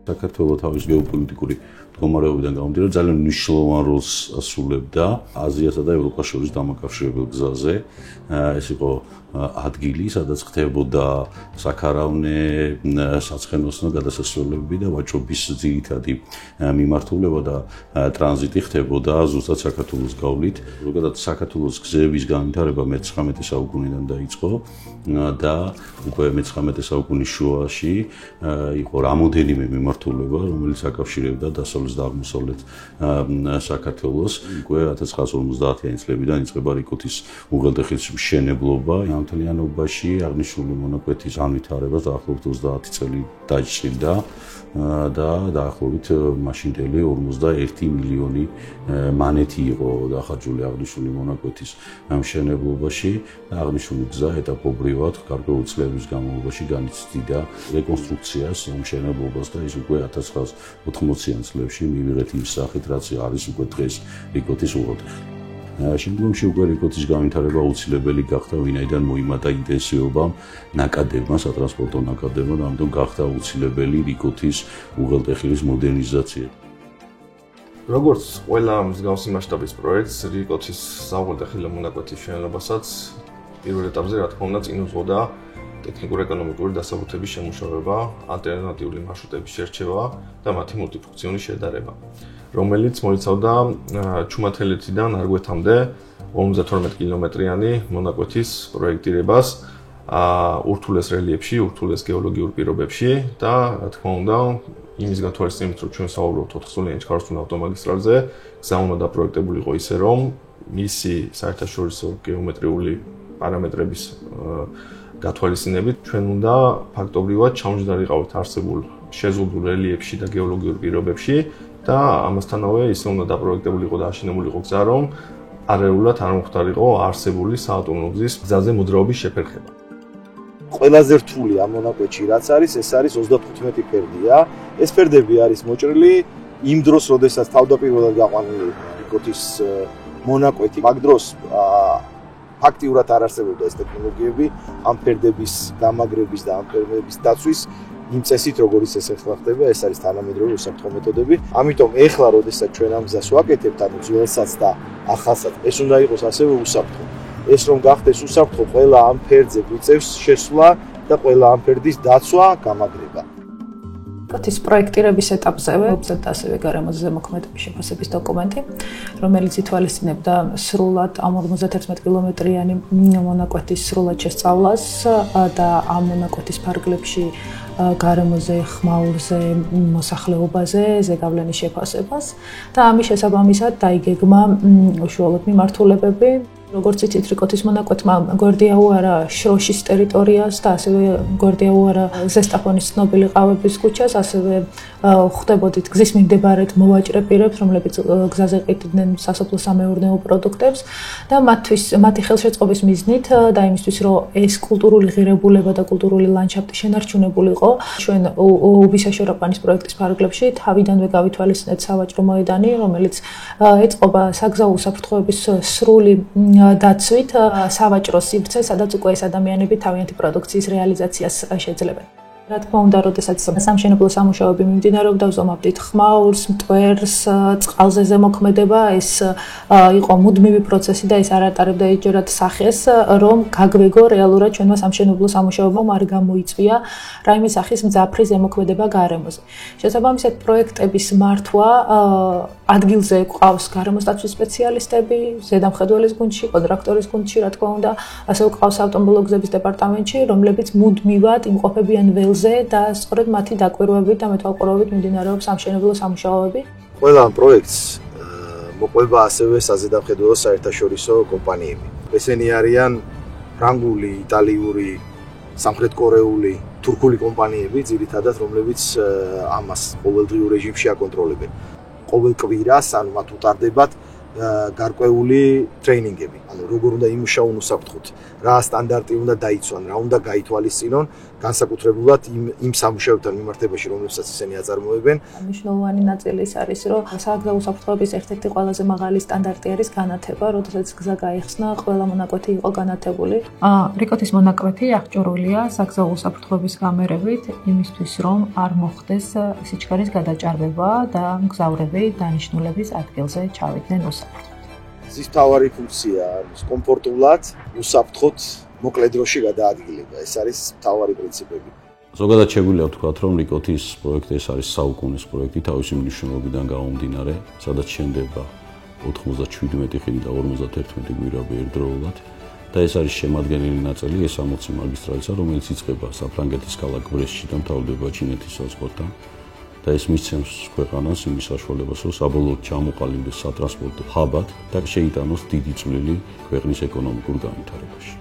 საქართველოს თავის გეოპოლიტიკური მდგომარეობიდან გამომდინარე ძალიან მნიშვნელოვან როლს ასრულებდა აზიასა და ევროპას შორის დამაკავშირებელ გზაზე. ეს იყო ადგილი, სადაც ხდებოდა საქარავნე, საცხენოსნო გადასასვლელები და ვაჭრობის ძირითადი მიმართულება და ტრანზიტი ხდებოდა ზუსტად საქართველოს გავლით. ზოგადად საქართველოს გზების განვითარება მე-19 საუკუნიდან დაიწყო და უკვე მე-19 საუკუნის შუაში იყო რამოდენიმე მიმართულება, რომელიც აკავშირებდა დასავლეთ და აღმოსავლეთ საქართველოს. უკვე 1950-იანი წლებიდან იწყება რიკოთის უღელტეხილის მშენებლობა. ამ მთლიანობაში აღნიშნული მონაკვეთის განვითარებას დაახლოებით 30 წელი დაჭირდა და დაახლოებით მაშინდელი 51 მილიონი მანეთი იყო დახარჯული აღნიშნული მონაკვეთის მშენებლობაში და აღნიშნული გზა ეტაპობრივად გარკვეული წლების განმავლობაში განიცდიდა რეკონსტრუქციას, მშენებლობას და ის უკვე 1980-იან წლებში მივიღეთ იმ სახით, რაც არის უკვე დღეს რიკოთის უღელტეხილი. შემდგომში უკვე რიკოთის განვითარება აუცილებელი გახდა, ვინაიდან მოიმატა ინტენსივობა ნაკადებმა, სატრანსპორტო ნაკადებმა და ამიტომ გახდა აუცილებელი რიკოთის უღელტეხილის მოდერნიზაცია. როგორც ყველა მსგავსი მასშტაბის პროექტს, რიკოთის საუღელტეხილო მონაკვეთის მშენებლობასაც პირველ ეტაპზე, რა თქმა უნდა, წინ უძღოდა ტექნიკურ-ეკონომიკური დასაბუთების შემუშავება, ალტერნატიული მარშრუტების შერჩევა და მათი მულტიფუნქციონი შედარება, რომელიც მოიცავდა ჩუმათელეთიდან არგვეთამდე 52 კილომეტრიანი მონაკვეთის პროექტირებას ურთულეს რელიეფში, ურთულეს გეოლოგიურ პირობებში და რა თქმა უნდა, იმის გათვალისწინებით, რომ ჩვენ საუბრობთ 4-წლიანი ჩხაროსტული ავტომაგისტრალზე, გზა უნდა დაპროექტებულიყო ისე, რომ მისი საერთაშორისო გეომეტრიული პარამეტრების გათვალისწინებით ჩვენ უნდა ფაქტობრივად ჩამოჯდარიყავით არსებულ შეზღუდულ რელიეფში და გეოლოგიურ პირობებში და ამასთანავე ისე უნდა დაპროექტებულიყო და აშენებულიყო გზა, რომ არეულად არ მომხდარიყო არსებული საავტომობილო გზის გზაზე მოძრაობის შეფერხება. ყველაზე რთული ამ მონაკვეთში რაც არის, ეს არის 35 ფერდია. ეს ფერდები არის მოჭრილი იმ დროს, როდესაც თავდაპირველად გაყვანილი რიკოთის მონაკვეთი, მაგ დროს ფაქტიურად არ არსებობდა ეს ტექნოლოგიები ამ ფერდების დამაგრების და ამ ფერდების დაცვის იმ წესით, როგორც ეს ახლა ხდება, ეს არის თანამედროვე უსაფრთხო მეთოდები. ამიტომ ეხლა, როდესაც ჩვენ ამ გზას ვაკეთებთ, ანუ ძველსაც და ახალსაც, ეს უნდა იყოს ასევე უსაფრთხო. ეს რომ გახდეს უსაფრთხო, ყველა ამ ფერდზე გვიწევს შესვლა და ყველა ამ ფერდის დაცვა, გამაგრება. რიკოთის პროექტირების ეტაპზევე ვუწევთ ასევე გარემოზე ზემოქმედების შეფასების დოკუმენტი, რომელიც ითვალისწინებდა სრულად ამ 51 კილომეტრიანი მონაკვეთის სრულად შესწავლას და ამ მონაკვეთის ფარგლებში გარემოზე, ხმაურზე, მოსახლეობაზე ზეგავლენის შეფასებას და ამის შესაბამისად დაიგეგმა უშუალოდ მიმართულებები. როგორც იცით, რიკოთის მონაკვეთმა გვერდია უარა შროშის ტერიტორიას და ასევე გვერდია უარა ზესტაფონის ცნობილი ყავების ქუჩას, ასევე ხვდებოდით გზის მიმდებარედ მოვაჭრე პირებს, რომლებიც გზაზე ყიდდნენ სასოფლო-სამეურნეო პროდუქტებს და მათი ხელშეწყობის მიზნით და იმისთვის, რომ ეს კულტურული ღირებულება და კულტურული ლანდშაფტი შენარჩუნებულიყო, ჩვენ უბისაშორაყვანის პროექტის ფარგლებში თავიდანვე გავითვალისწინეთ სავაჭრო მოედანი, რომელიც ეწყობა საგზაო უსაფრთხოების სრული დაცვით სავაჭრო სივრცე, სადაც უკვე ეს ადამიანები თავიანთი პროდუქციის რეალიზაციას შეძლებენ. რა თქმა უნდა, როდესაც სამშენებლო სამუშაოები მიმდინარეობდა, ვზომავდით ხმაურს, მტვერს, წყალზე ზემოქმედება, ეს იყო მუდმივი პროცესი და ეს არ ატარებდა ეჯერად სახეს, რომ გაგვეგო რეალურად ჩვენმა სამშენებლო სამუშაოებმა არ გამოიწვია რაიმე სახის მძაფრი ზემოქმედება გარემოზე. შესაბამისად, პროექტების მართვა ადგილზე ყავს გარემოსტაციის სპეციალისტები, ზედამხედველის გუნდში, კონტრაქტორის გუნდში, რა თქმა უნდა, ასევე ყავს ავტომობილო გზების დეპარტამენტში, რომლებიც მუდმივად იმყოფებიან ველზე და სწორედ მათი დაკვირვებით და მეთვალყურებით მიმდინარეობს სამშენებლო სამუშაოები. ყველა ამ პროექტს მოყვება ასევე საზედამხედველო საერთაშორისო კომპანიები. ესენი არიან ფრანგული, იტალიური, სამხრეთკორეული, თურქული კომპანიები, ძირითადად, რომლებიც ამას ყოველდღიურ რეჟიმში აკონტროლებენ. ყოველ კვირას, ანუ მათ უტარდებათ გარკვეული ტრეინინგები. ანუ როგორ უნდა იმუშაონ უსაფრთხოდ, რა სტანდარტი უნდა დაიცვან, რა უნდა გაითვალისწინონ, განსაკუთრებულად იმ სამუშაოებთან მიმართებაში, რომლებსაც ისინი აწარმოებენ. მნიშვნელოვანი ნაწილი ის არის, რომ სააგზავნო უსაფრთხოების ერთ-ერთი ყველაზე მაღალი სტანდარტი არის განათება, როდესაც გზა გაიხსნა, ყველა მონაკვეთი იყო განათებული. რიკოთის მონაკვეთი აღჭურვილია სააგზავნო უსაფრთხოების გამერებით იმისთვის, რომ არ მოხდეს სიჩქარის გადაჭარბება და მგზავრები დანიშნულების ადგილზე ჩავიდნენ უსაფრთხოდ. ზის მთავარი ფუნქცია არის კომფორტულად, უსაფრთხოდ მოკლე დროში გადაადგილება. ეს არის მთავარი პრინციპები. ზოგადად შეგვიძლია ვთქვათ, რომ რიკოთის პროექტი ეს არის საუკუნის პროექტი თავისი მნიშვნელობიდან გამომდინარე, სადაც შენდება 97 ხიდი და 51 გვირაბი ერთდროულად. და ეს არის შემადგენელი ნაწილი S60 მაგისტრალისა, რომელიც იწყება საფრანგეთის ქალაქ ბრესტში და მთავრდება ჩინეთის საზღვართან. და ეს მისცემს ქვეყანას იმის საშუალებას, რომ საბოლოოდ ჩამოყალიბდეს სატრანსპორტო ჰაბად და შეიტანოს დიდი წვლილი ქვეყნის ეკონომიკურ განვითარებაში.